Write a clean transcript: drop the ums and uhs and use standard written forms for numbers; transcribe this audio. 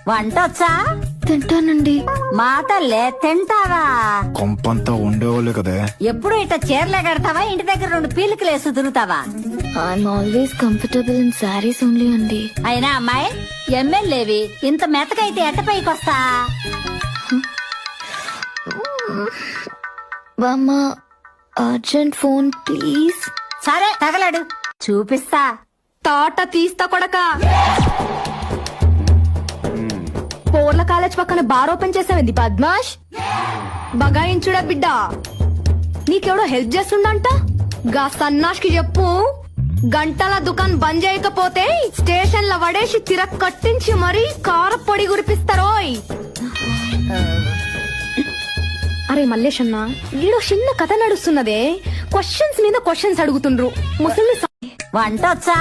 వంట వచ్చా? తింటానండి. మాటల్లే తింటావా? కొంపంతా ఉండేవాళ్ళు కదే. ఎప్పుడు ఇట్ట చీరలే కడతావా? ఇంటి దగ్గర 2 పీలికలేసి తిరుగుతావా? I'm always comfortable in saris only అండి. అయినా అమ్మాయి ఎమ్మెల్యేవి ఇంత మెత్తకైతే ఎట్ట పైకొస్తా? బామ్మ అర్జెంట్ ఫోన్ ప్లీజ్. సరే తగలడు, చూపిస్తా. తాట తీస్తా కొడక. పోర్ల కాలేజ్ పక్కన బార్ ఓపెన్ చేసావింది పద్మాష్. బగాయించుడా బిడ్డ, నీకెవడో హెల్ప్ చేస్తుండంట. గా సన్నాష్ కి చెప్పు, గంటల దుకాన్ బంద్ చేయకపోతే స్టేషన్ లో వడేసి తిరక్ కట్టించి మరీ కార పొడి గురిపిస్తారోయ్. అరే మల్లేష్ అన్న, ఈడో చిన్న కథ నడుస్తున్నదే. క్వశ్చన్స్ మీద క్వశ్చన్స్ అడుగుతుండ్రు ముసలి. వంట వచ్చా?